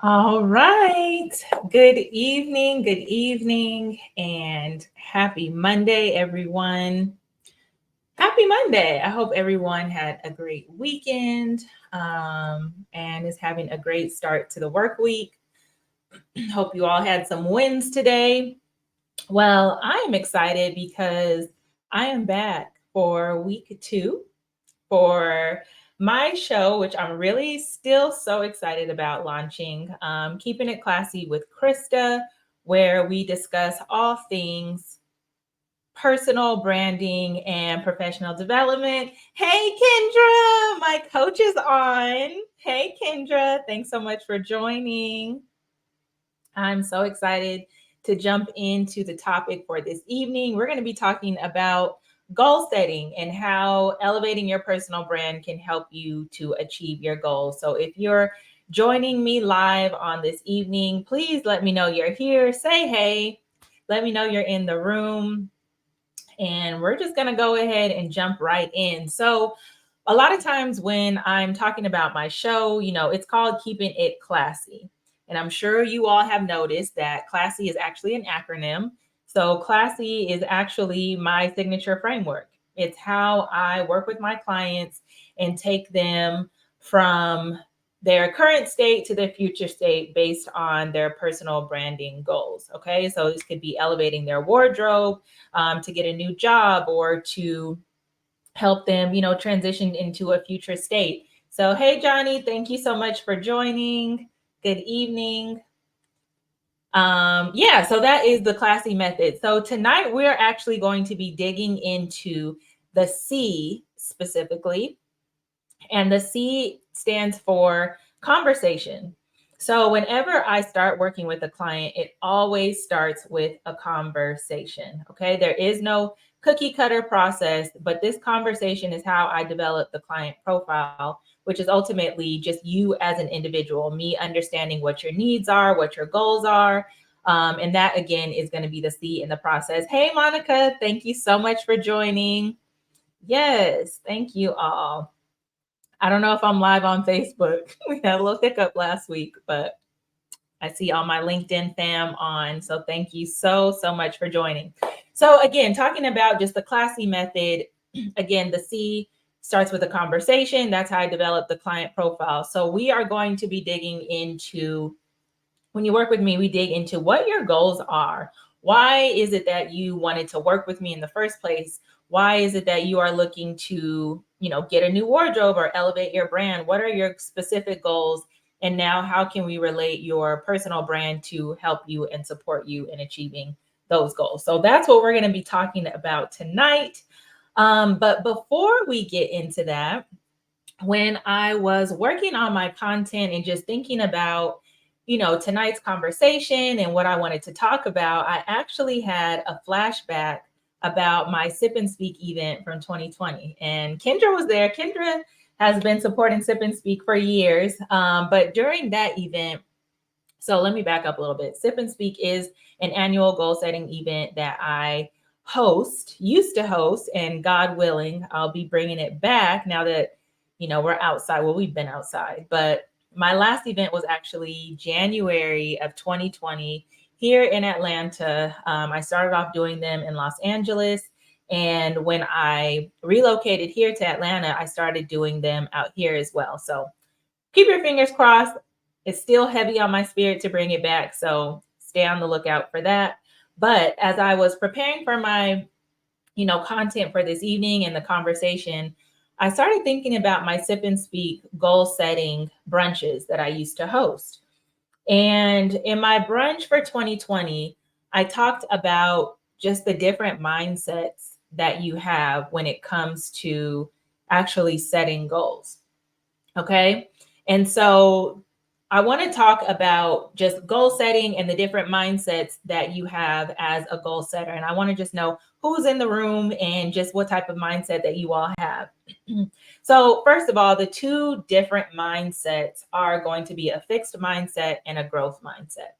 All right. Good evening, and happy Monday, everyone. Happy Monday. I hope everyone had a great weekend and is having a great start to the work week. Hope you all had some wins today. Well, I am excited because I am back for week two for my show, which I'm really still so excited about launching, Keeping It Classy with Krysta, where we discuss all things personal branding and professional development. Hey, Kendra, my coach is on. Hey, Kendra, thanks so much for joining. I'm so excited to jump into the topic for this evening. We're going to be talking about goal setting and how elevating your personal brand can help you to achieve your goals. So if you're joining me live on this evening, please let me know you're here. Say hey. Let me know you're in the room. And we're just going to go ahead and jump right in. So, a lot of times when I'm talking about my show, it's called Keeping It Classy. And I'm sure you all have noticed that classy is actually an acronym. So, classy is actually my signature framework. It's how I work with my clients and take them from their current state to their future state based on their personal branding goals. Okay. So, this could be elevating their wardrobe, to get a new job, or to help them, transition into a future state. So, hey, Johnny, thank you so much for joining. Good evening. Yeah, so that is the classy method. So tonight we're actually going to be digging into the C specifically, and the C stands for conversation. So whenever I start working with a client, it always starts with a conversation. Okay. There is no cookie cutter process, but this conversation is how I develop the client profile, which is ultimately just you as an individual, me understanding what your needs are, what your goals are. And that again is going to be the C in the process. Hey, Monica, thank you so much for joining. Yes, thank you all. I don't know if I'm live on Facebook. We had a little hiccup last week, but I see all my LinkedIn fam on. So thank you so much for joining. So again, talking about just the classy method, again, the C starts with a conversation. That's how I develop the client profile. So we are going to be digging into, when you work with me, we dig into what your goals are. Why is it that you wanted to work with me in the first place? Why is it that you are looking to, get a new wardrobe or elevate your brand? What are your specific goals? And now how can we relate your personal brand to help you and support you in achieving those goals? So that's what we're going to be talking about tonight. But before we get into that, when I was working on my content and just thinking about, tonight's conversation and what I wanted to talk about, I actually had a flashback about my Sip and Speak event from 2020. And Kendra was there. Kendra has been supporting Sip and Speak for years. But during that event, so let me back up a little bit. Sip and Speak is an annual goal setting event that I used to host, and God willing, I'll be bringing it back now that, we're outside. Well, we've been outside, but my last event was actually January of 2020 here in Atlanta. I started off doing them in Los Angeles. And when I relocated here to Atlanta, I started doing them out here as well. So keep your fingers crossed. It's still heavy on my spirit to bring it back. So stay on the lookout for that. But as I was preparing for my, content for this evening and the conversation, I started thinking about my Sip and Speak goal setting brunches that I used to host. And in my brunch for 2020, I talked about just the different mindsets that you have when it comes to actually setting goals. Okay. And so I want to talk about just goal setting and the different mindsets that you have as a goal setter. And I want to just know who's in the room and just what type of mindset that you all have. So, first of all, the two different mindsets are going to be a fixed mindset and a growth mindset.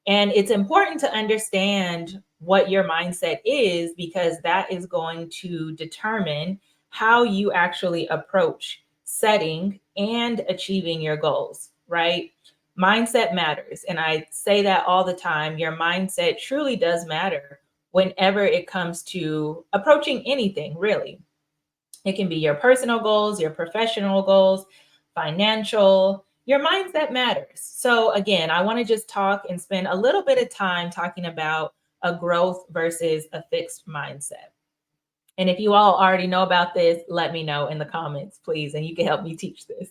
And it's important to understand what your mindset is, because that is going to determine how you actually approach setting and achieving your goals, right? mindset matters. And I say that all the time. Your mindset truly does matter whenever it comes to approaching anything, really. It can be your personal goals, your professional goals, financial. Your mindset matters. So, again, I want to just talk and spend a little bit of time talking about a growth versus a fixed mindset. And if you all already know about this, let me know in the comments, please, and you can help me teach this.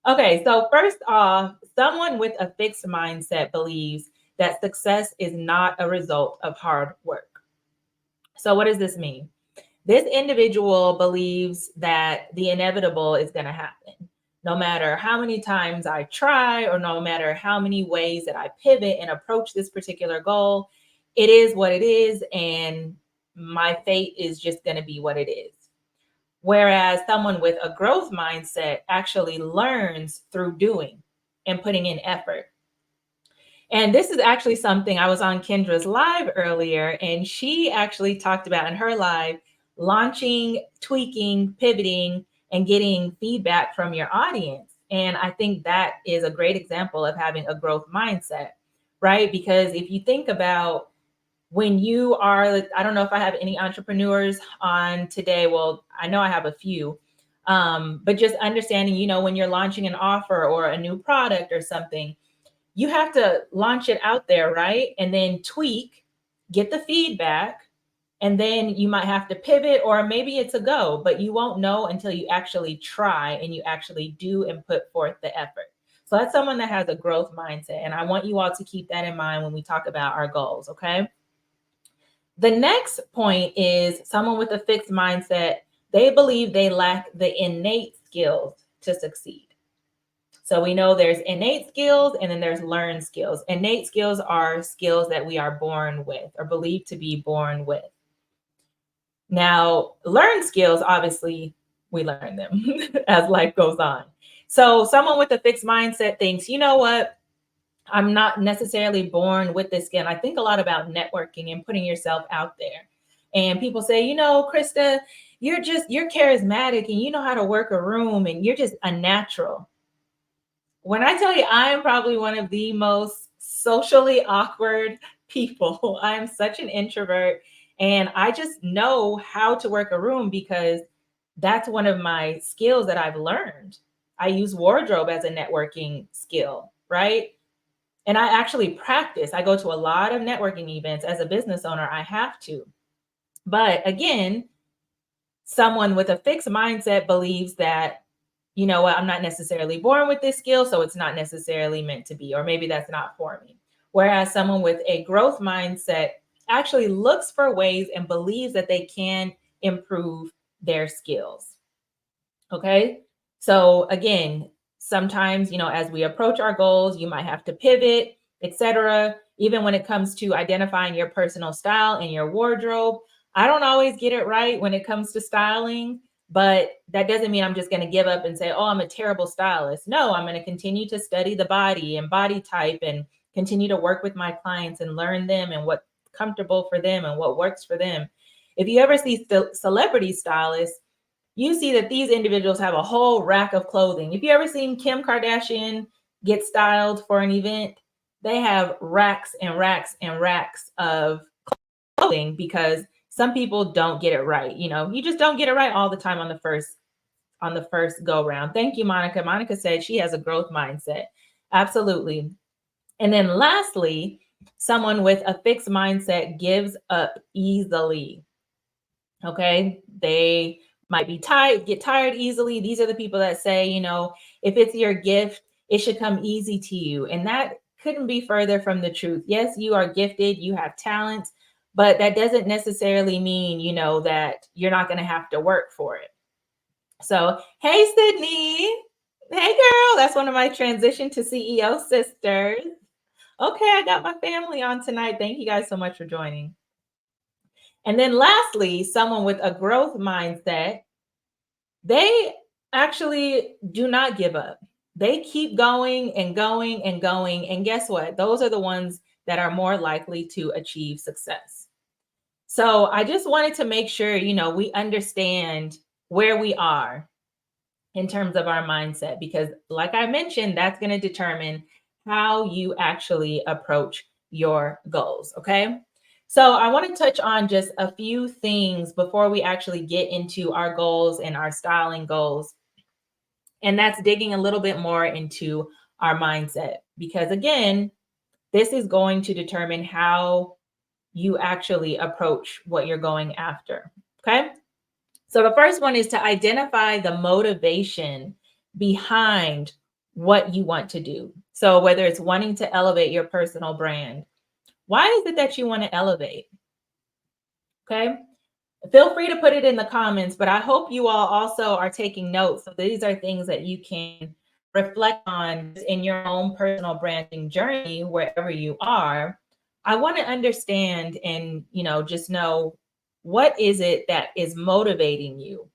Okay, so first off, someone with a fixed mindset believes that success is not a result of hard work. So, what does this mean? This individual believes that the inevitable is going to happen. No matter how many times I try, or no matter how many ways that I pivot and approach this particular goal, it is what it is, and my fate is just going to be what it is. Whereas someone with a growth mindset actually learns through doing and putting in effort. And this is actually something I was on Kendra's live earlier, and she actually talked about in her live launching, tweaking, pivoting, and getting feedback from your audience. And I think that is a great example of having a growth mindset, right? Because if you think about when you are, I don't know if I have any entrepreneurs on today. Well, I know I have a few, but just understanding, when you're launching an offer or a new product or something, you have to launch it out there, right? And then tweak, get the feedback, and then you might have to pivot, or maybe it's a go, but you won't know until you actually try and you actually do and put forth the effort. So that's someone that has a growth mindset. And I want you all to keep that in mind when we talk about our goals, okay? The next point is someone with a fixed mindset. They believe they lack the innate skills to succeed. So we know there's innate skills and then there's learned skills. Innate skills are skills that we are born with or believed to be born with. Now, learned skills, obviously, we learn them as life goes on. So someone with a fixed mindset thinks, you know what? I'm not necessarily born with this skill. I think a lot about networking and putting yourself out there. And people say, Krysta, you're charismatic and you know how to work a room and you're just a natural. When I tell you, I am probably one of the most socially awkward people. I am such an introvert, and I just know how to work a room because that's one of my skills that I've learned. I use wardrobe as a networking skill, right? And I actually practice. I go to a lot of networking events as a business owner. I have to. But again, someone with a fixed mindset believes that, you know what, I'm not necessarily born with this skill, so it's not necessarily meant to be, or maybe that's not for me. Whereas someone with a growth mindset actually looks for ways and believes that they can improve their skills. Okay. So again, sometimes, as we approach our goals, you might have to pivot, etc. Even when it comes to identifying your personal style and your wardrobe, I don't always get it right when it comes to styling, but that doesn't mean I'm just going to give up and say, oh, I'm a terrible stylist. No, I'm going to continue to study the body and body type and continue to work with my clients and learn them and what's comfortable for them and what works for them. If you ever see celebrity stylists, you see that these individuals have a whole rack of clothing. If you ever seen Kim Kardashian get styled for an event, they have racks and racks and racks of clothing because some people don't get it right. You just don't get it right all the time on the first go round. Thank you, Monica. Monica said she has a growth mindset. Absolutely. And then lastly, someone with a fixed mindset gives up easily. Okay. They might be tired, get tired easily. These are the people that say, if it's your gift, it should come easy to you. And that couldn't be further from the truth. Yes, you are gifted, you have talents, but that doesn't necessarily mean, that you're not going to have to work for it. So, hey, Sydney. Hey, girl. That's one of my transition to CEO sisters. Okay, I got my family on tonight. Thank you guys so much for joining. And then lastly, someone with a growth mindset, they actually do not give up. They keep going and going and going. And guess what? Those are the ones that are more likely to achieve success. So I just wanted to make sure, we understand where we are in terms of our mindset, because like I mentioned, that's going to determine how you actually approach your goals. Okay. So I want to touch on just a few things before we actually get into our goals and our styling goals. And that's digging a little bit more into our mindset, because again, this is going to determine how you actually approach what you're going after. Okay. So the first one is to identify the motivation behind what you want to do. So whether it's wanting to elevate your personal brand, why is it that you want to elevate? Okay. Feel free to put it in the comments, but I hope you all also are taking notes. So these are things that you can reflect on in your own personal branding journey, wherever you are. I want to understand and, just know, what is it that is motivating you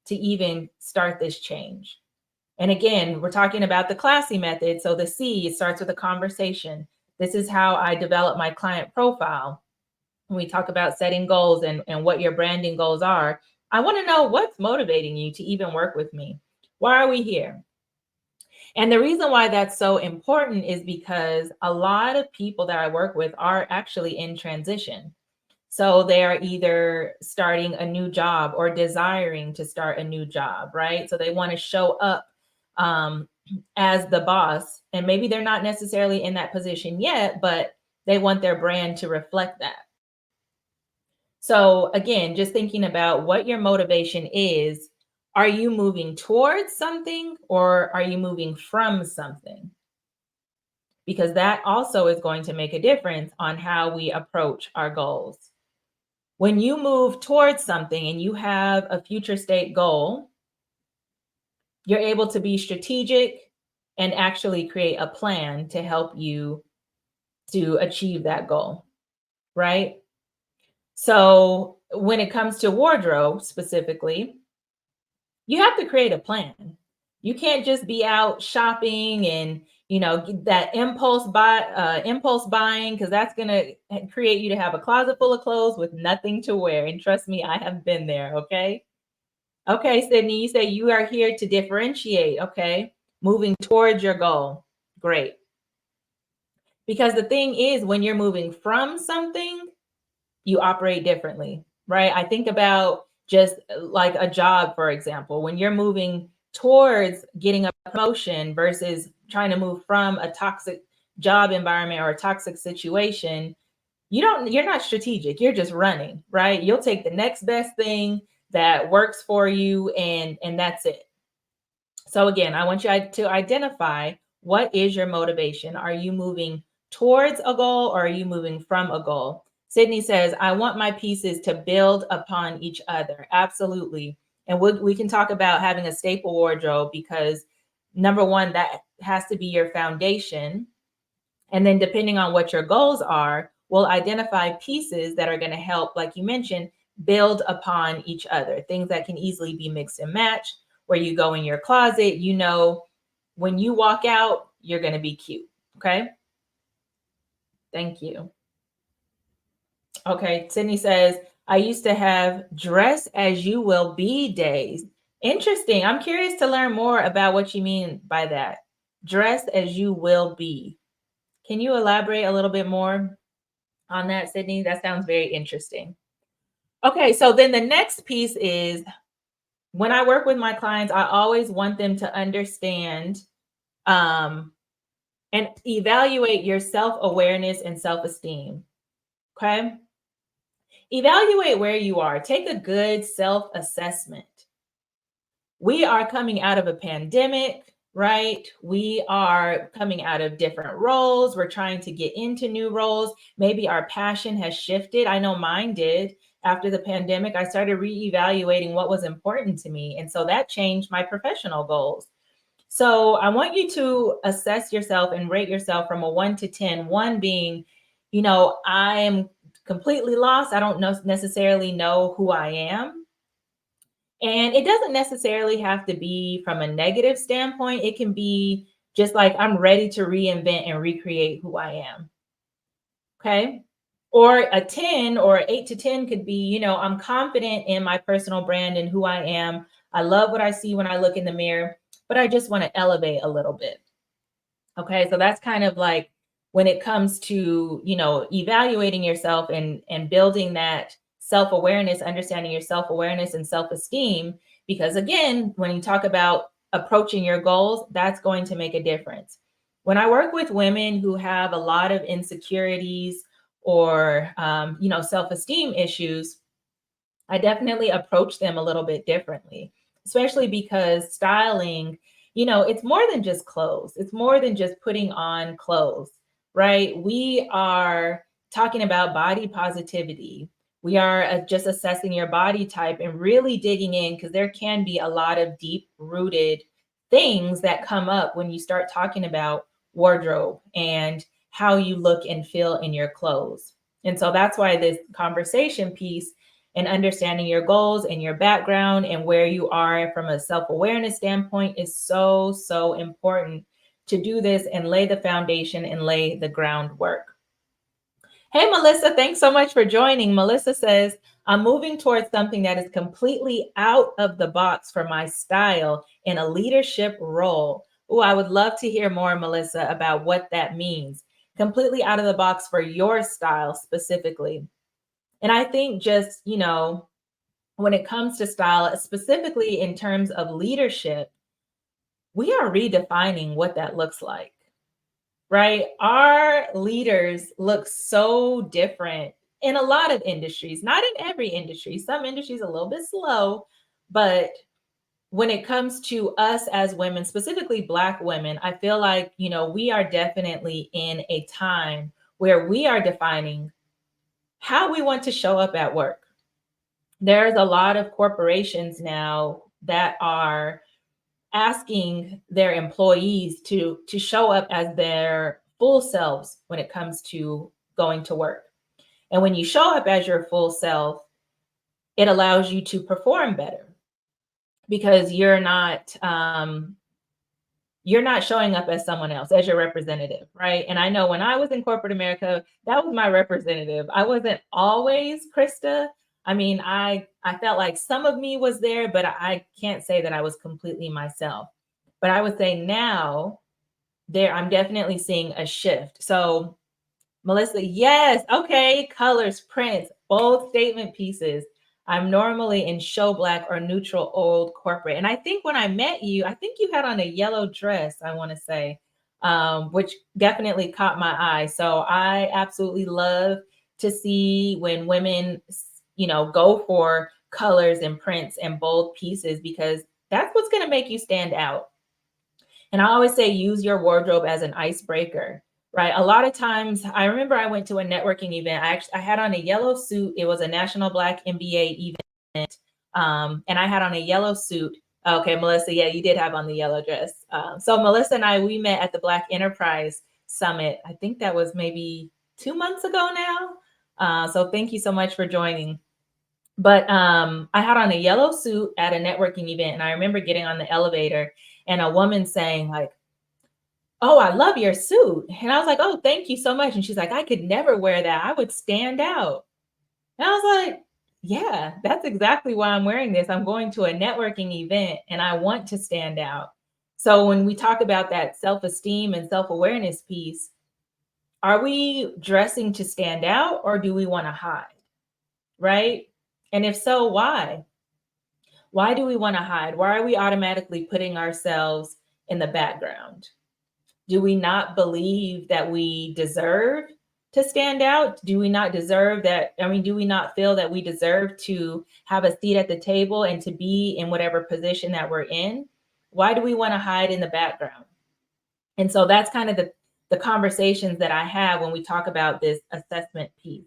to even start this change? And again, we're talking about the classy method. So the C, it starts with a conversation. This is how I develop my client profile. When we talk about setting goals and what your branding goals are, I want to know what's motivating you to even work with me. Why are we here? And the reason why that's so important is because a lot of people that I work with are actually in transition. So they are either starting a new job or desiring to start a new job, right? So they want to show up um, as the boss, and maybe they're not necessarily in that position yet, but they want their brand to reflect that. So again, just thinking about what your motivation is. Are you moving towards something or are you moving from something? Because that also is going to make a difference on how we approach our goals. When you move towards something and you have a future state goal, you're able to be strategic and actually create a plan to help you to achieve that goal, right? So when it comes to wardrobe specifically, you have to create a plan. You can't just be out shopping and that impulse buying, because that's going to create you to have a closet full of clothes with nothing to wear. And trust me, I have been there. Okay, Sydney, you say you are here to differentiate. Okay, moving towards your goal. Great. Because the thing is, when you're moving from something, you operate differently, right? I think about just like a job, for example. When you're moving towards getting a promotion versus trying to move from a toxic job environment or a toxic situation, you're not strategic. You're just running, right? You'll take the next best thing that works for you, and that's it. So again, I want you to identify, what is your motivation? Are you moving towards a goal or are you moving from a goal? Sydney says, I want my pieces to build upon each other. Absolutely. And we can talk about having a staple wardrobe, because number one, that has to be your foundation. And then depending on what your goals are, we'll identify pieces that are going to help, like you mentioned, build upon each other. Things that can easily be mixed and matched, where you go in your closet, when you walk out, you're going to be cute. Okay. Thank you. Okay. Sydney says, I used to have dress as you will be days. Interesting. I'm curious to learn more about what you mean by that. Dress as you will be. Can you elaborate a little bit more on that, Sydney? That sounds very interesting. Okay, so then the next piece is, when I work with my clients, I always want them to understand and evaluate your self-awareness and self-esteem. Okay. Evaluate where you are. Take a good self-assessment. We are coming out of a pandemic, right? We are coming out of different roles. We're trying to get into new roles. Maybe our passion has shifted. I know mine did. After the pandemic, I started reevaluating what was important to me. And so that changed my professional goals. So I want you to assess yourself and rate yourself from a 1 to 10, 1 being, I am completely lost. I don't necessarily know who I am. And it doesn't necessarily have to be from a negative standpoint. It can be just like, I'm ready to reinvent and recreate who I am. Okay. Or a 10 or 8 to 10 could be, I'm confident in my personal brand and who I am. I love what I see when I look in the mirror, but I just want to elevate a little bit. Okay, so that's kind of like when it comes to, evaluating yourself and building that self-awareness, understanding your self-awareness and self-esteem, because again, when you talk about approaching your goals, that's going to make a difference. When I work with women who have a lot of insecurities or self-esteem issues, I definitely approach them a little bit differently, especially because styling, it's more than just clothes. It's more than just putting on clothes, right? We are talking about body positivity. We are just assessing your body type and really digging in, because there can be a lot of deep rooted things that come up when you start talking about wardrobe and how you look and feel in your clothes. And so that's why this conversation piece and understanding your goals and your background and where you are from a self-awareness standpoint is so, so important to do this and lay the foundation and lay the groundwork. Hey, Melissa, thanks so much for joining. Melissa says, I'm moving towards something that is completely out of the box for my style in a leadership role. Oh, I would love to hear more, Melissa, about what that means. Completely out of the box for your style specifically. And I think just, when it comes to style, specifically in terms of leadership, we are redefining what that looks like, right? Our leaders look so different in a lot of industries, not in every industry. Some industries a little bit slow, but when it comes to us as women, specifically Black women, I feel like, we are definitely in a time where we are defining how we want to show up at work. There's a lot of corporations now that are asking their employees to show up as their full selves when it comes to going to work. And when you show up as your full self, it allows you to perform better, because you're not showing up as someone else, as your representative, right? And I know when I was in corporate America, that was my representative. I wasn't always Krysta. I mean, I felt like some of me was there, but I can't say that I was completely myself. But I would say now I'm definitely seeing a shift. So Melissa, yes. Okay. Colors, prints, bold statement pieces. I'm normally in show black or neutral old corporate. And I think when I met you, I think you had on a yellow dress, I want to say, which definitely caught my eye. So I absolutely love to see when women, go for colors and prints and bold pieces, because that's what's going to make you stand out. And I always say, use your wardrobe as an icebreaker, right? A lot of times, I remember I went to a networking event. I had on a yellow suit. It was a National Black MBA event. And I had on a yellow suit. Okay, Melissa, yeah, you did have on the yellow dress. So Melissa and we met at the Black Enterprise Summit. I think that was maybe 2 months ago now. So thank you so much for joining. But I had on a yellow suit at a networking event, and I remember getting on the elevator and a woman saying like, "Oh, I love your suit." And I was like, "Oh, thank you so much." And she's like, "I could never wear that. I would stand out." And I was like, "Yeah, that's exactly why I'm wearing this. I'm going to a networking event and I want to stand out." So when we talk about that self-esteem and self-awareness piece, are we dressing to stand out or do we want to hide? Right? And if so, why? Why do we want to hide? Why are we automatically putting ourselves in the background? Do we not believe that we deserve to stand out? Do we not deserve that? I mean, do we not feel that we deserve to have a seat at the table and to be in whatever position that we're in? Why do we want to hide in the background? And so that's kind of the conversations that I have when we talk about this assessment piece.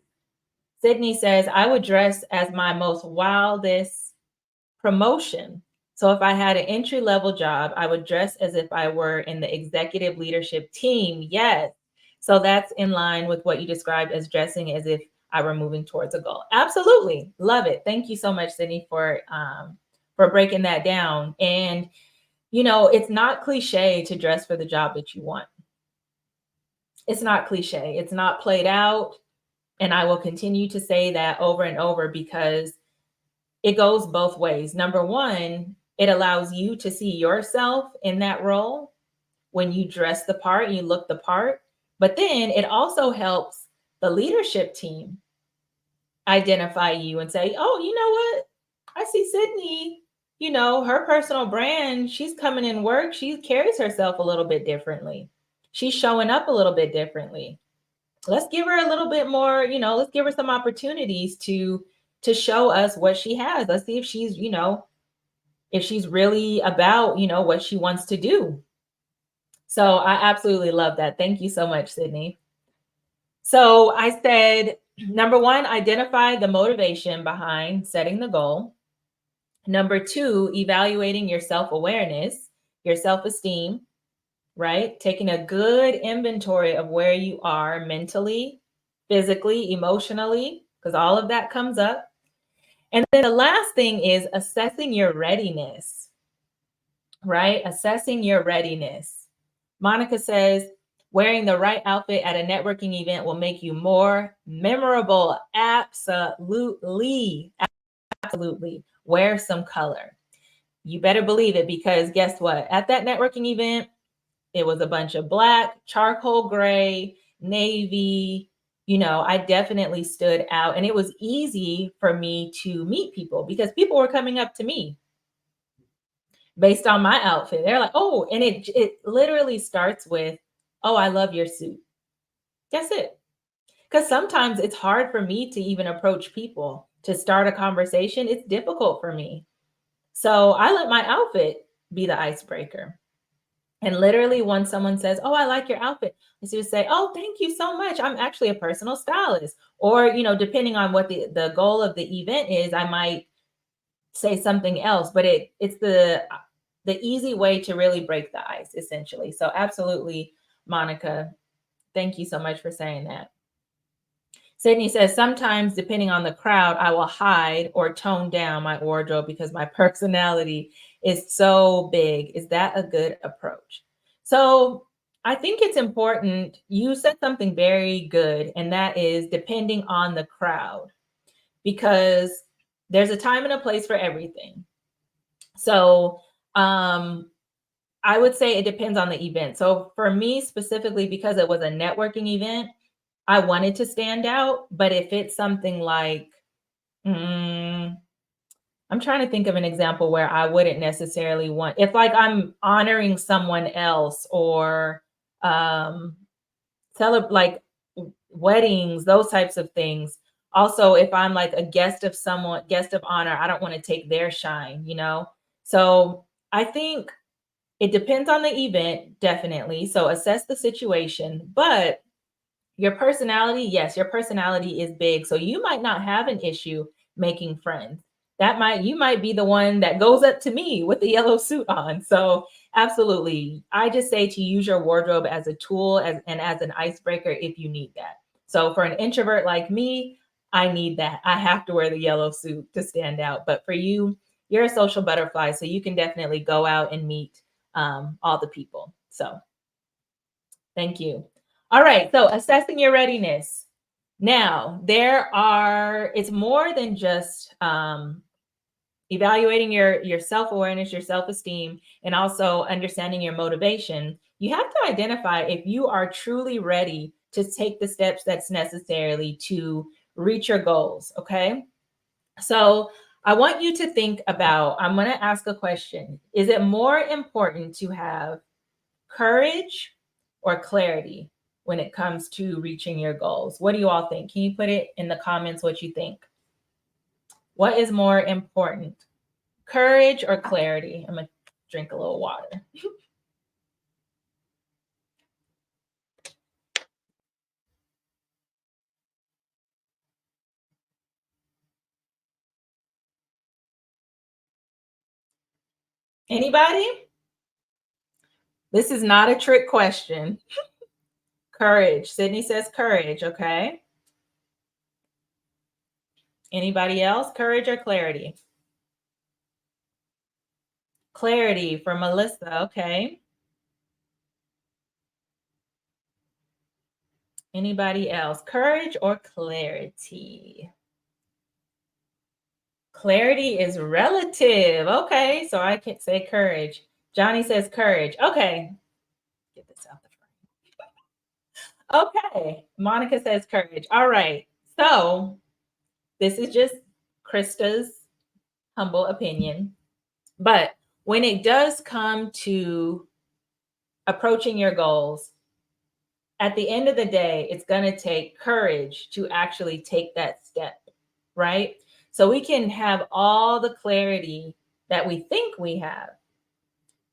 Sydney says, I would dress as my most wildest promotion. So if I had an entry level job, I would dress as if I were in the executive leadership team. Yes. So that's in line with what you described as dressing as if I were moving towards a goal. Absolutely. Love it. Thank you so much, Sydney, for breaking that down. And, it's not cliche to dress for the job that you want. It's not cliche. It's not played out. And I will continue to say that over and over, because it goes both ways. Number one, It allows you to see yourself in that role when you dress the part and you look the part. But then it also helps the leadership team identify you and say, oh, you know what? I see Sydney, her personal brand, she's coming in work. She carries herself a little bit differently. She's showing up a little bit differently. Let's give her a little bit more, let's give her some opportunities to show us what she has. Let's see if she's really about, what she wants to do. So I absolutely love that. Thank you so much, Sydney. So I said, number one, identify the motivation behind setting the goal. Number two, evaluating your self-awareness, your self-esteem, right? Taking a good inventory of where you are mentally, physically, emotionally, because all of that comes up. And then the last thing is assessing your readiness, right? Assessing your readiness. Monica says, wearing the right outfit at a networking event will make you more memorable. Absolutely. Absolutely. Wear some color. You better believe it, because guess what? At that networking event, it was a bunch of black, charcoal gray, navy. I definitely stood out, and it was easy for me to meet people because people were coming up to me based on my outfit. They're like, oh, and it literally starts with, oh, I love your suit. That's it. Because sometimes it's hard for me to even approach people to start a conversation. It's difficult for me. So I let my outfit be the icebreaker. And literally, when someone says, oh, I like your outfit, I just say, oh, thank you so much. I'm actually a personal stylist. Or, depending on what the goal of the event is, I might say something else. But it's the easy way to really break the ice, essentially. So absolutely, Monica, thank you so much for saying that. Sydney says, sometimes depending on the crowd, I will hide or tone down my wardrobe because my personality is so big. Is that a good approach? So I think it's important. You said something very good, and that is depending on the crowd, because there's a time and a place for everything. So I would say it depends on the event. So for me specifically, because it was a networking event, I wanted to stand out. But if it's something like, I'm trying to think of an example where I wouldn't necessarily want, if like I'm honoring someone else, or like weddings, those types of things. Also, if I'm like a guest of honor, I don't want to take their shine, So I think it depends on the event, definitely. So assess the situation, but your personality, yes, your personality is big. So you might not have an issue making friends. You might be the one that goes up to me with the yellow suit on. So absolutely. I just say to use your wardrobe as a tool and as an icebreaker if you need that. So for an introvert like me, I need that. I have to wear the yellow suit to stand out. But for you, you're a social butterfly, so you can definitely go out and meet all the people. So thank you. All right. So assessing your readiness. Now, it's more than just evaluating your self-awareness, your self-esteem, and also understanding your motivation. You have to identify if you are truly ready to take the steps that's necessary to reach your goals. Okay. So I want you to think about, I'm going to ask a question. Is it more important to have courage or clarity when it comes to reaching your goals? What do you all think? Can you put it in the comments what you think? What is more important, courage or clarity? I'm going to drink a little water. Anybody? This is not a trick question. Courage. Sydney says courage. Okay. Anybody else? Courage or clarity? Clarity for Melissa. Okay. Anybody else? Courage or clarity? Clarity is relative. Okay, so I can say courage. Johnny says courage. Okay, get this out the frame. Okay, Monica says courage. All right, so this is just Krysta's humble opinion. But when it does come to approaching your goals, at the end of the day, it's going to take courage to actually take that step, right? So we can have all the clarity that we think we have,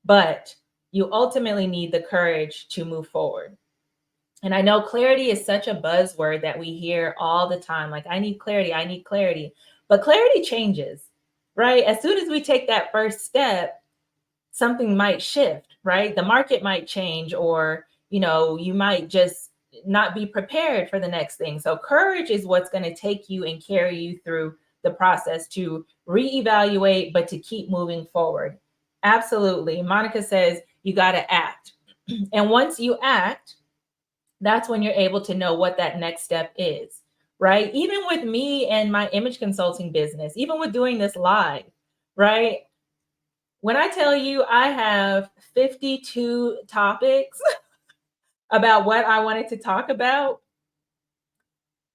but you ultimately need the courage to move forward. And I know clarity is such a buzzword that we hear all the time. Like, I need clarity, I need clarity. But clarity changes, right? As soon as we take that first step, something might shift, right? The market might change, or, you might just not be prepared for the next thing. So courage is what's going to take you and carry you through the process to reevaluate, but to keep moving forward. Absolutely. Monica says you got to act. And once you act, that's when you're able to know what that next step is, right? Even with me and my image consulting business, even with doing this live, right? When I tell you I have 52 topics about what I wanted to talk about,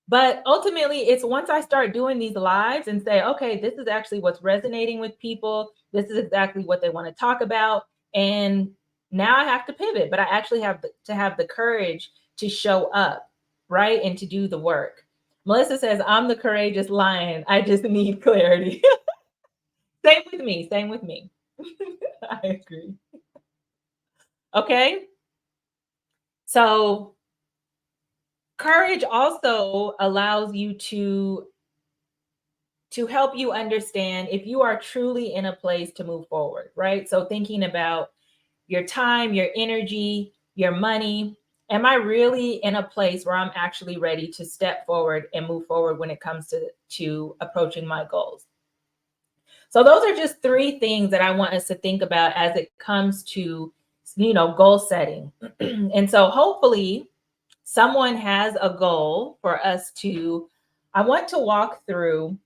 but ultimately it's once I start doing these lives and say, okay, this is actually what's resonating with people. This is exactly what they want to talk about. And now I have to pivot, but I actually have to have the courage to show up, right? And to do the work. Melissa says, I'm the courageous lion. I just need clarity. Same with me. Same with me. I agree. Okay. So courage also allows you to help you understand if you are truly in a place to move forward, right? So thinking about your time, your energy, your money. Am I really in a place where I'm actually ready to step forward and move forward when it comes to approaching my goals? So those are just three things that I want us to think about as it comes to, goal setting. And so hopefully someone has a goal for us to, I want to walk through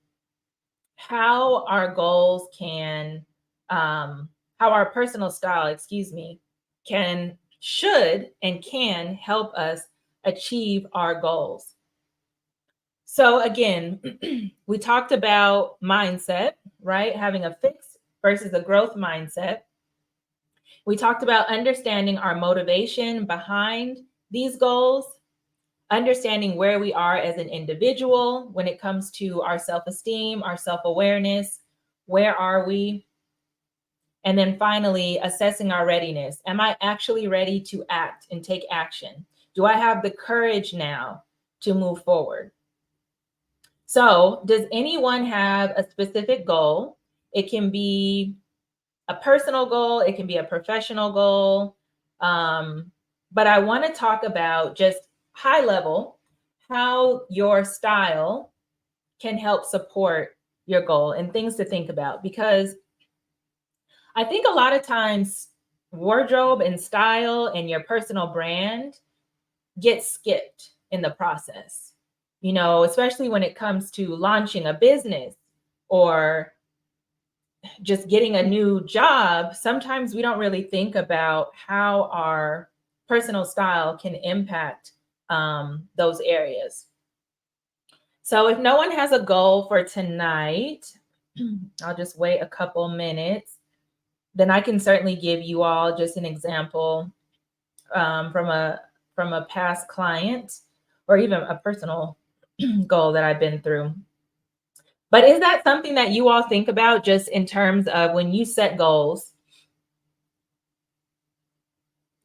how our goals can, how our personal style, should and can help us achieve our goals. So again, we talked about mindset, right? Having a fixed versus a growth mindset. We talked about understanding our motivation behind these goals, understanding where we are as an individual when it comes to our self-esteem, our self-awareness. Where are we? And then finally, assessing our readiness. Am I actually ready to act and take action? Do I have the courage now to move forward? So, does anyone have a specific goal? It can be a personal goal, it can be a professional goal. But I want to talk about just high level how your style can help support your goal and things to think about. Because I think a lot of times wardrobe and style and your personal brand get skipped in the process, especially when it comes to launching a business or just getting a new job. Sometimes we don't really think about how our personal style can impact those areas. So if no one has a goal for tonight, I'll just wait a couple minutes. Then I can certainly give you all just an example from a past client or even a personal goal that I've been through. But is that something that you all think about just in terms of when you set goals?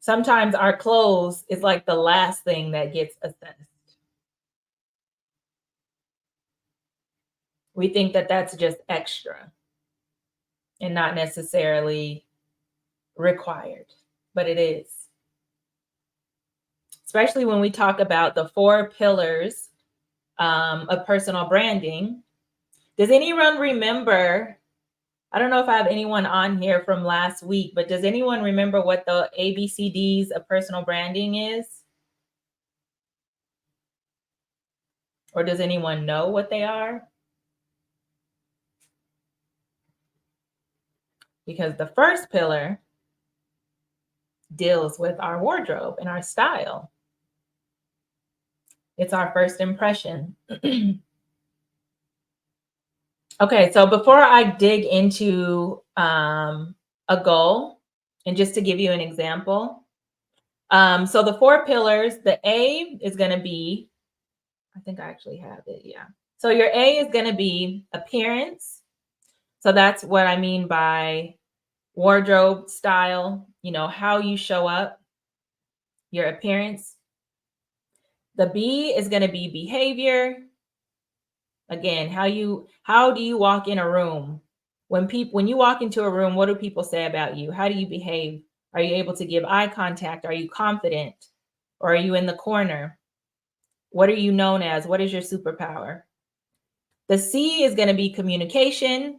Sometimes our clothes is like the last thing that gets assessed. We think that that's just extra and not necessarily required, but it is. Especially when we talk about the 4 pillars of personal branding. Does anyone remember? I don't know if I have anyone on here from last week, but does anyone remember what the ABCDs of personal branding is? Or does anyone know what they are? because the first pillar deals with our wardrobe and our style. It's our first impression. Okay, so before I dig into a goal, and just to give you an example, so the 4 pillars, the A is going to be, I think I actually have it, yeah. So your A is going to be appearance. So that's what I mean by wardrobe style, how you show up, your appearance. The B is going to be behavior. Again, how do you walk in a room? When you walk into a room, what do people say about you? How do you behave? Are you able to give eye contact? Are you confident? Or are you in the corner? What are you known as? What is your superpower? The C is going to be communication.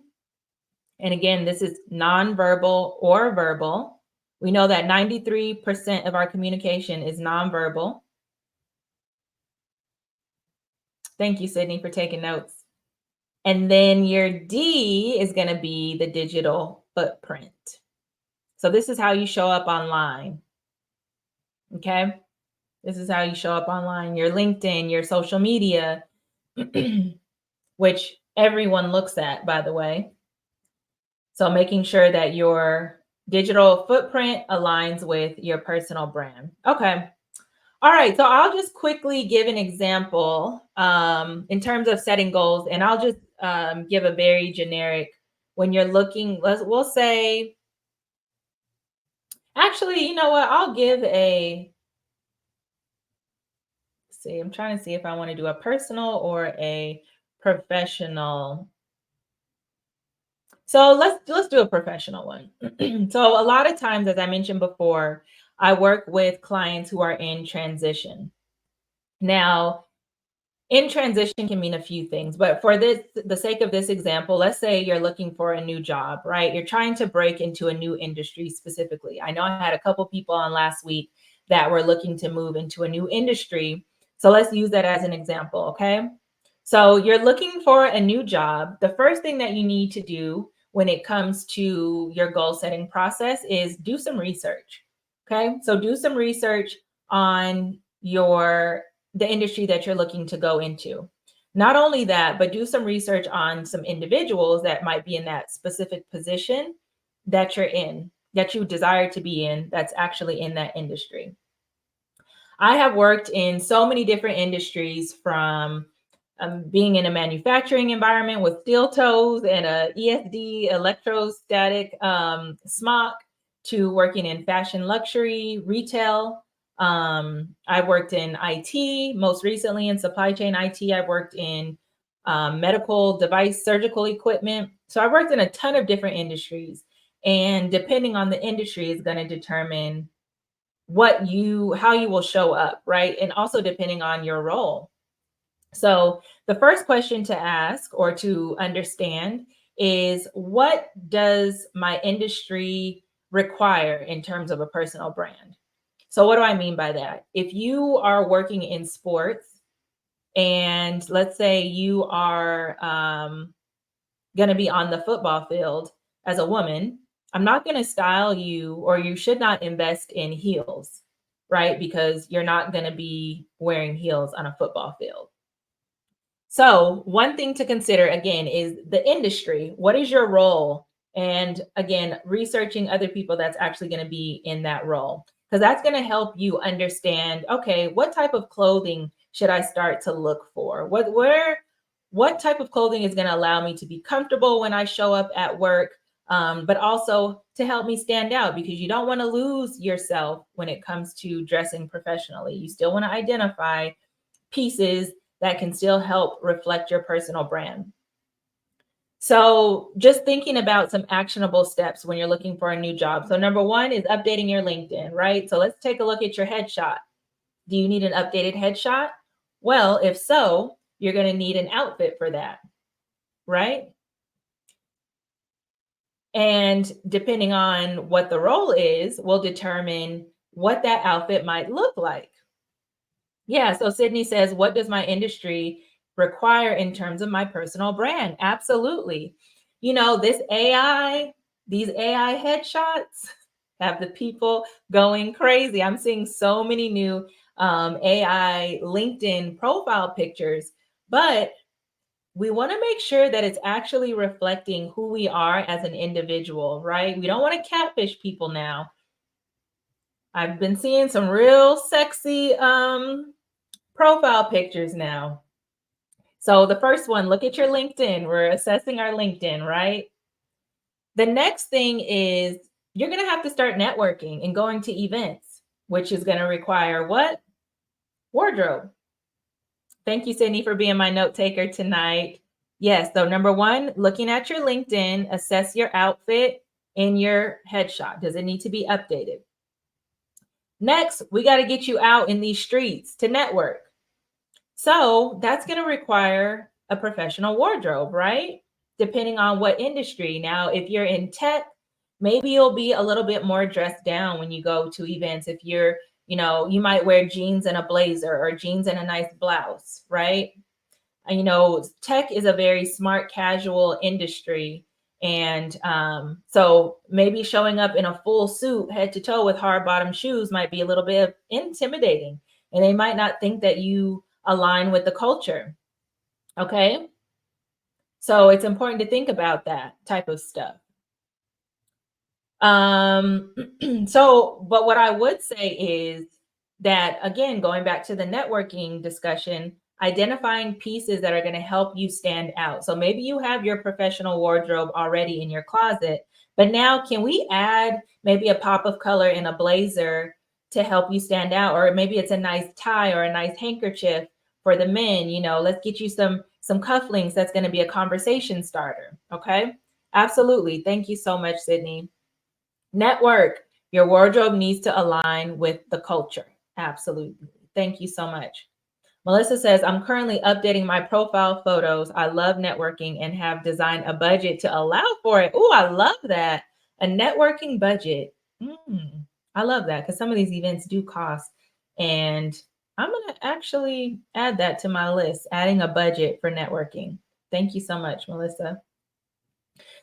And again, this is nonverbal or verbal. We know that 93% of our communication is nonverbal. Thank you, Sydney, for taking notes. And then your D is going to be the digital footprint. So this is how you show up online. Okay. This is how you show up online. Your LinkedIn, your social media, which everyone looks at, by the way. So making sure that your digital footprint aligns with your personal brand. Okay. All right. So I'll just quickly give an example in terms of setting goals, and I'll just give a very generic, when you're looking, we'll say, actually, you know what? I'll give I'm trying to see if I want to do a personal or a professional. So let's do a professional one. So a lot of times, as I mentioned before, I work with clients who are in transition. Now, in transition can mean a few things, but for the sake of this example, let's say you're looking for a new job, right? You're trying to break into a new industry specifically. I know I had a couple people on last week that were looking to move into a new industry. So let's use that as an example, okay? So you're looking for a new job. The first thing that you need to do when it comes to your goal setting process is do some research, okay? So do some research on the industry that you're looking to go into. Not only that, but do some research on some individuals that might be in that specific position that you're in, that you desire to be in, that's actually in that industry. I have worked in so many different industries, from being in a manufacturing environment with steel toes and a ESD electrostatic smock, to working in fashion, luxury, retail. I've worked in IT, most recently in supply chain IT. I've worked in medical device, surgical equipment. So I've worked in a ton of different industries. And depending on the industry is going to determine how you will show up, right? And also depending on your role. So the first question to ask or to understand is, what does my industry require in terms of a personal brand? So what do I mean by that? If you are working in sports, and let's say you are going to be on the football field as a woman, I'm not going to style you, or you should not invest in heels, right? Because you're not going to be wearing heels on a football field. So one thing to consider, again, is the industry. What is your role? And again, researching other people that's actually going to be in that role, because that's going to help you understand, okay, what type of clothing should I start to look for? What type of clothing is going to allow me to be comfortable when I show up at work, but also to help me stand out, because you don't want to lose yourself when it comes to dressing professionally. You still want to identify pieces that can still help reflect your personal brand. So just thinking about some actionable steps when you're looking for a new job. So number one is updating your LinkedIn, right? So let's take a look at your headshot. Do you need an updated headshot? Well, if so, you're going to need an outfit for that, right? And depending on what the role is, will determine what that outfit might look like. Yeah, so Sydney says, what does my industry require in terms of my personal brand? Absolutely. This AI These AI headshots have the people going crazy. I'm seeing so many new AI LinkedIn profile pictures, but we want to make sure that it's actually reflecting who we are as an individual, right? We don't want to catfish people now. I've been seeing some real sexy profile pictures now. So the first one, look at your LinkedIn. We're assessing our LinkedIn, right? The next thing is you're going to have to start networking and going to events, which is going to require what? Wardrobe. Thank you, Sydney, for being my note taker tonight. Yes, so number one, looking at your LinkedIn, assess your outfit in your headshot. Does it need to be updated? Next, we got to get you out in these streets to network. So that's going to require a professional wardrobe, right? Depending on what industry. Now, if you're in tech, maybe you'll be a little bit more dressed down when you go to events. If you're, you might wear jeans and a blazer or jeans and a nice blouse, right? And, tech is a very smart, casual industry. And so maybe showing up in a full suit, head to toe with hard bottom shoes might be a little bit intimidating. And they might not think that you align with the culture. Okay. So it's important to think about that type of stuff. But what I would say is that, again, going back to the networking discussion, identifying pieces that are going to help you stand out. So maybe you have your professional wardrobe already in your closet, but now can we add maybe a pop of color in a blazer to help you stand out? Or maybe it's a nice tie or a nice handkerchief for the men. Let's get you some cufflinks. That's going to be a conversation starter. Okay. Absolutely. Thank you so much, Sydney. Network. Your wardrobe needs to align with the culture. Absolutely. Thank you so much. Melissa says, I'm currently updating my profile photos. I love networking and have designed a budget to allow for it. Oh, I love that. A networking budget. I love that because some of these events do cost. And I'm going to actually add that to my list, adding a budget for networking. Thank you so much, Melissa.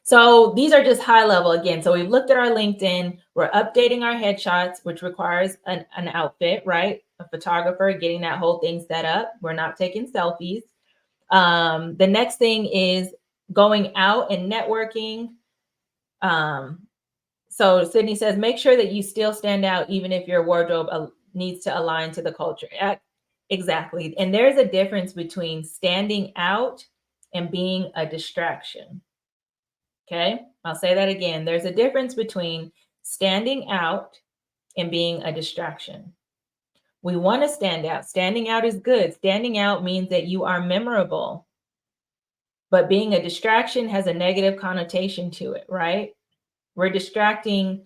So these are just high level again. So we've looked at our LinkedIn, we're updating our headshots, which requires an outfit, right? A photographer getting that whole thing set up. We're not taking selfies. The next thing is going out and networking. So Sydney says, make sure that you still stand out even if your wardrobe needs to align to the culture. Exactly. And there's a difference between standing out and being a distraction. Okay, I'll say that again. There's a difference between standing out and being a distraction. We want to stand out. Standing out is good. Standing out means that you are memorable. But being a distraction has a negative connotation to it, right? We're distracting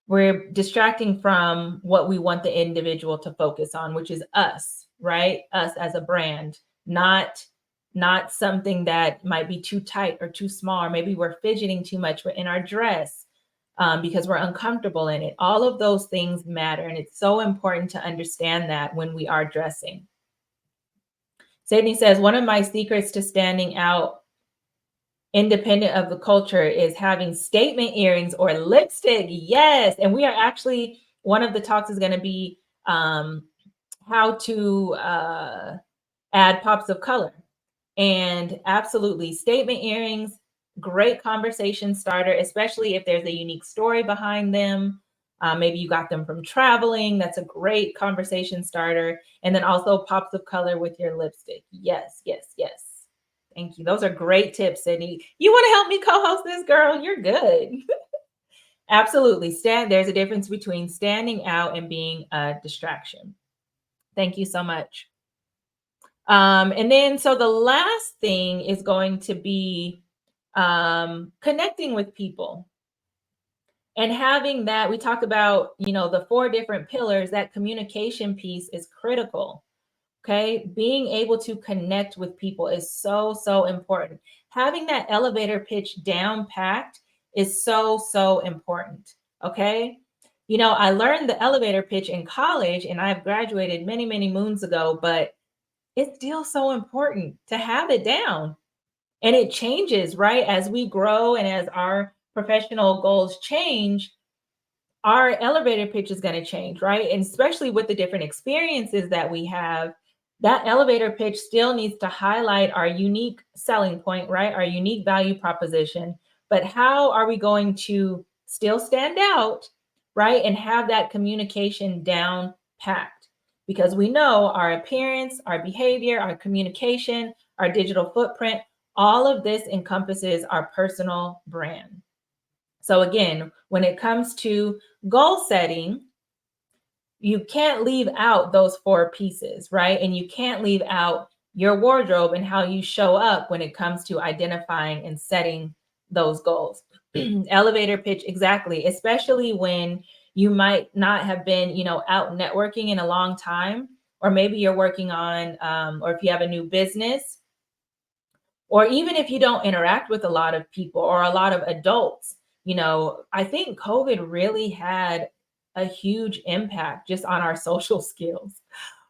from what we want the individual to focus on, which is us, right? Us as a brand, not something that might be too tight or too small, or maybe we're fidgeting too much in our dress because we're uncomfortable in it. All of those things matter. And it's so important to understand that when we are dressing. Sydney says, one of my secrets to standing out independent of the culture is having statement earrings or lipstick. Yes. And we are actually, one of the talks is going to be how to add pops of color. And absolutely, statement earrings, great conversation starter, especially if there's a unique story behind them. Maybe you got them from traveling. That's a great conversation starter. And then also pops of color with your lipstick. Yes, yes, yes. Thank you. Those are great tips, Sydney. You want to help me co-host this, girl? You're good. Absolutely. There's a difference between standing out and being a distraction. Thank you so much. And then, so the last thing is going to be connecting with people. And having that, we talked about, the 4 different pillars, that communication piece is critical. Okay. Being able to connect with people is so, so important. Having that elevator pitch down packed is so, so important. Okay. I learned the elevator pitch in college and I've graduated many, many moons ago, but it's still so important to have it down. And it changes, right? As we grow and as our professional goals change, our elevator pitch is going to change, right? And especially with the different experiences that we have, that elevator pitch still needs to highlight our unique selling point, right? Our unique value proposition. But how are we going to still stand out, right? And have that communication down packed? Because we know our appearance, our behavior, our communication, our digital footprint, all of this encompasses our personal brand. So again, when it comes to goal setting, you can't leave out those four pieces, right? And you can't leave out your wardrobe and how you show up when it comes to identifying and setting those goals. Elevator pitch, exactly, especially when you might not have been, out networking in a long time, or maybe you're working on, or if you have a new business, or even if you don't interact with a lot of people or a lot of adults. I think COVID really had a huge impact just on our social skills,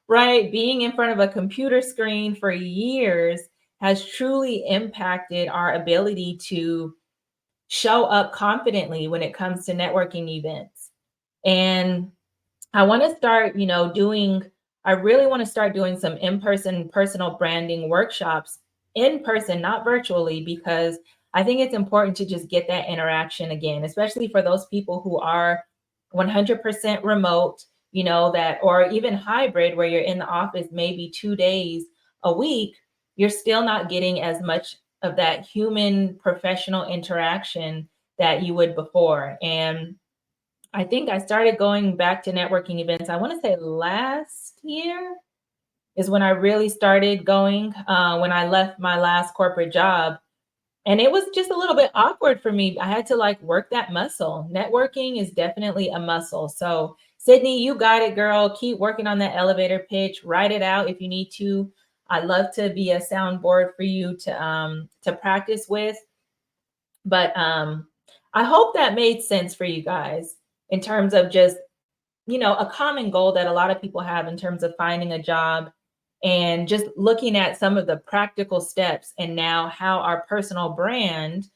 right? Being in front of a computer screen for years has truly impacted our ability to show up confidently when it comes to networking events. And I want to start, I really want to start doing some in-person personal branding workshops in person, not virtually, because I think it's important to just get that interaction again, especially for those people who are 100% remote, that, or even hybrid, where you're in the office maybe 2 days a week, you're still not getting as much of that human professional interaction that you would before. And I think I started going back to networking events. I want to say last year is when I really started going, when I left my last corporate job. And it was just a little bit awkward for me. I had to work that muscle. Networking is definitely a muscle. So, Sydney, you got it, girl. Keep working on that elevator pitch. Write it out if you need to. I'd love to be a soundboard for you to practice with. But I hope that made sense for you guys in terms of just, a common goal that a lot of people have in terms of finding a job, and just looking at some of the practical steps and now how our personal brand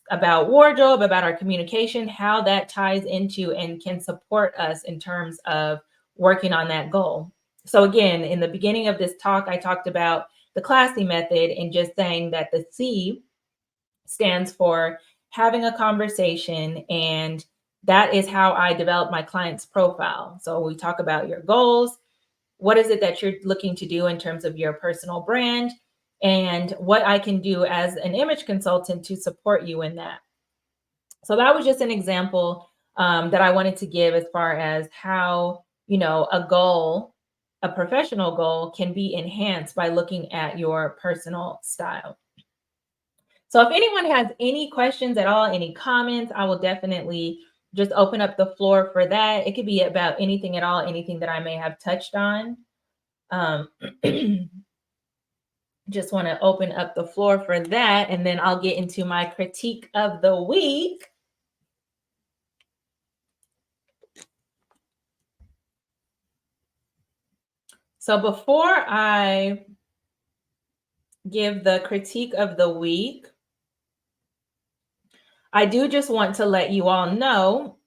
about wardrobe, about our communication, how that ties into and can support us in terms of working on that goal. So again, in the beginning of this talk, I talked about the classy method and just saying that the C stands for having a conversation, and that is how I develop my client's profile. So we talk about your goals, what is it that you're looking to do in terms of your personal brand, and what I can do as an image consultant to support you in that. So that was just an example that I wanted to give as far as how, a goal, a professional goal, can be enhanced by looking at your personal style. So if anyone has any questions at all, any comments, I will definitely just open up the floor for that. It could be about anything at all, anything that I may have touched on. Just want to open up the floor for that, and then I'll get into my critique of the week. So before I give the critique of the week, I do just want to let you all know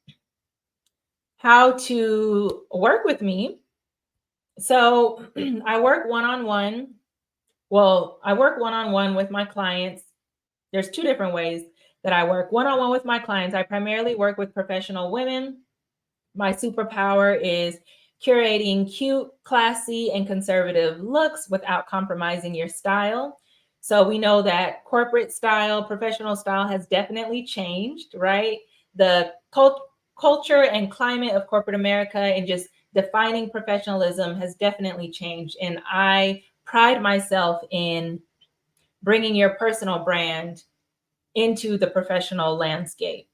how to work with me. So I work one-on-one. Well, I work one-on-one with my clients. There's two different ways that I work one-on-one with my clients. I primarily work with professional women. My superpower is curating cute, classy, and conservative looks without compromising your style. So we know that corporate style, professional style has definitely changed, right? The culture and climate of corporate America and just defining professionalism has definitely changed. And I pride myself in bringing your personal brand into the professional landscape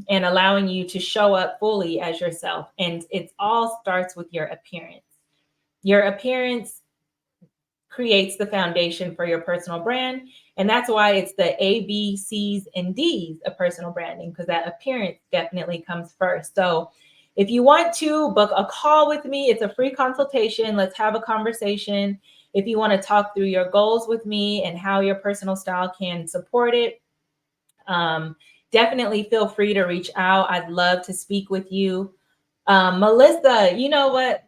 and allowing you to show up fully as yourself. And it all starts with your appearance. Your appearance creates the foundation for your personal brand. And that's why it's the A, B, C's, and D's of personal branding, because that appearance definitely comes first. So if you want to book a call with me, it's a free consultation. Let's have a conversation. If you want to talk through your goals with me and how your personal style can support it, definitely feel free to reach out. I'd love to speak with you. Melissa, you know what?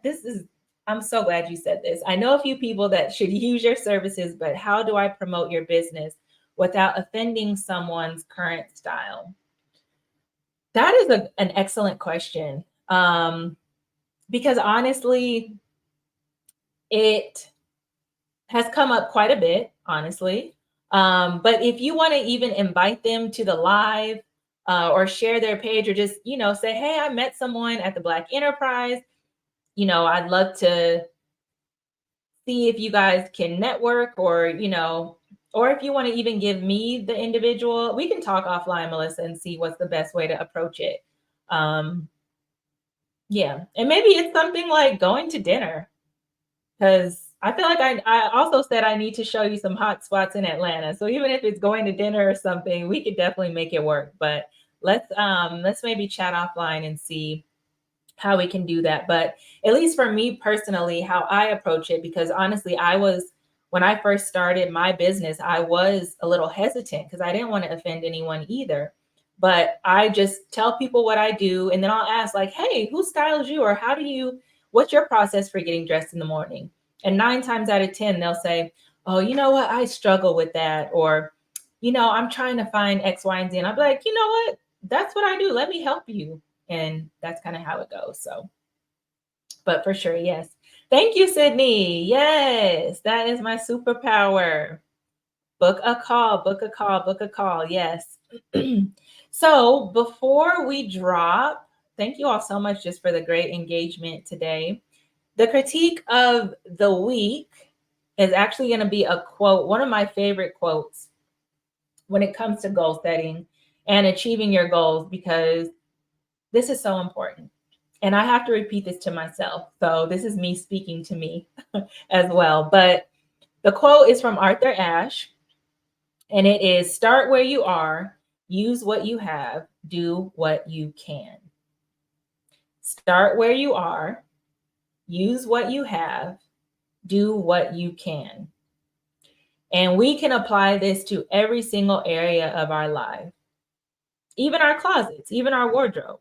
I'm so glad you said this. I know a few people that should use your services, but how do I promote your business without offending someone's current style? That is an excellent question. Because honestly, it has come up quite a bit, honestly. But if you want to even invite them to the live or share their page or just, say, hey, I met someone at the Black Enterprise. I'd love to see if you guys can network or if you want to even give me the individual, we can talk offline, Melissa, and see what's the best way to approach it. Yeah. And maybe it's something like going to dinner, because I feel like I also said I need to show you some hot spots in Atlanta. So even if it's going to dinner or something, we could definitely make it work. But let's maybe chat offline and see how we can do that. But at least for me personally, how I approach it, because honestly, when I first started my business, I was a little hesitant because I didn't want to offend anyone either. But I just tell people what I do, and then I'll ask, like, hey, who styles you? Or what's your process for getting dressed in the morning? And 9 times out of 10, they'll say, oh, you know what? I struggle with that. Or, I'm trying to find X, Y, and Z. And I'll be like, you know what? That's what I do. Let me help you. And that's kind of how it goes. So, but for sure, yes. Thank you, Sydney. Yes, that is my superpower. Book a call, book a call, book a call. Yes. So before we drop, thank you all so much just for the great engagement today. The critique of the week is actually going to be a quote, one of my favorite quotes when it comes to goal setting and achieving your goals, because this is so important. And I have to repeat this to myself. So this is me speaking to me as well. But the quote is from Arthur Ashe, and it is, start where you are, use what you have, do what you can. Start where you are, use what you have, do what you can. And we can apply this to every single area of our life, even our closets, even our wardrobe.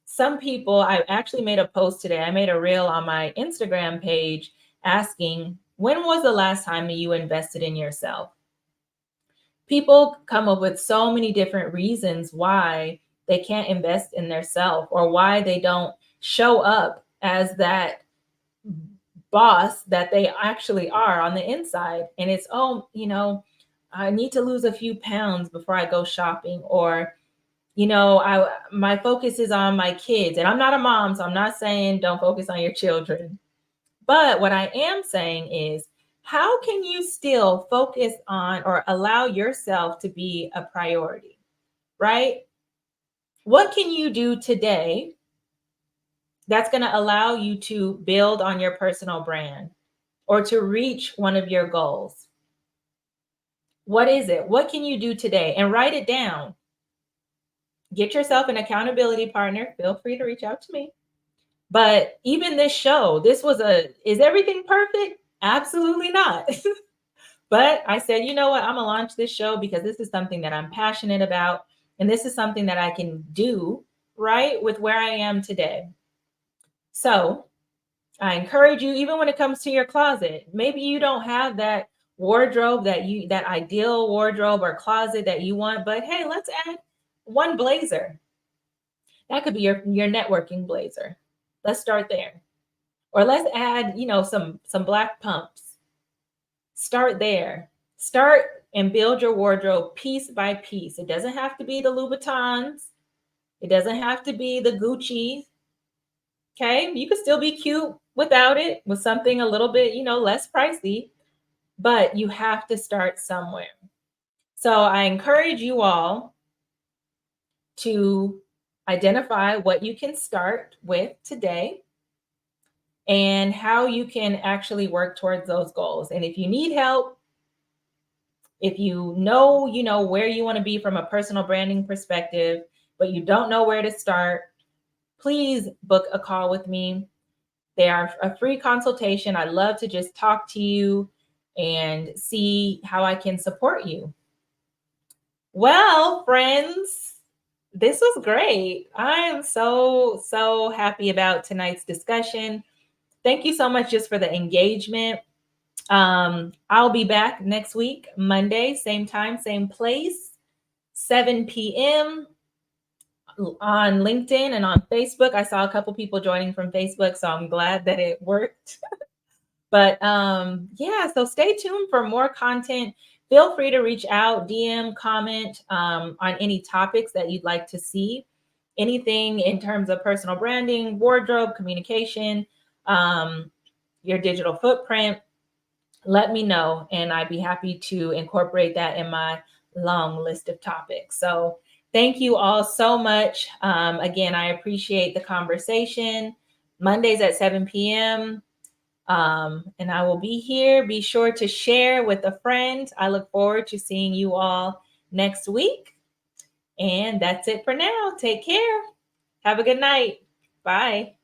Some people, I actually made a post today. I made a reel on my Instagram page asking, when was the last time that you invested in yourself? People come up with so many different reasons why they can't invest in their self, or why they don't show up as that boss that they actually are on the inside. And it's, I need to lose a few pounds before I go shopping, or my focus is on my kids. And I'm not a mom, so I'm not saying don't focus on your children. But what I am saying is, how can you still focus on or allow yourself to be a priority, right? What can you do today that's going to allow you to build on your personal brand or to reach one of your goals? What is it? What can you do today? And write it down. Get yourself an accountability partner. Feel free to reach out to me. But even this show, is everything perfect? Absolutely not. But I said, you know what? I'm going to launch this show because this is something that I'm passionate about. And this is something that I can do, right, with where I am today. So I encourage you, even when it comes to your closet, maybe you don't have that wardrobe that ideal wardrobe or closet that you want, but hey, let's add one blazer. That could be your networking blazer. Let's start there. Or let's add, some black pumps. Start there. Start and build your wardrobe piece by piece. It doesn't have to be the Louboutins. It doesn't have to be the Gucci. Okay, you can still be cute without it, with something a little bit, less pricey, but you have to start somewhere. So I encourage you all to identify what you can start with today and how you can actually work towards those goals. And if you need help, if you know where you want to be from a personal branding perspective, but you don't know where to start, please book a call with me. They are a free consultation. I'd love to just talk to you and see how I can support you. Well, friends, this was great. I am so happy about tonight's discussion. Thank you so much just for the engagement. I'll be back next week, Monday, same time, same place, 7 p.m. on LinkedIn and on Facebook. I saw a couple people joining from Facebook, so I'm glad that it worked. But yeah, so stay tuned for more content. Feel free to reach out, DM, comment on any topics that you'd like to see. Anything in terms of personal branding, wardrobe, communication, your digital footprint, let me know, and I'd be happy to incorporate that in my long list of topics. So thank you all so much. Again, I appreciate the conversation. Mondays at 7 p.m. And I will be here. Be sure to share with a friend. I look forward to seeing you all next week. And that's it for now. Take care. Have a good night. Bye.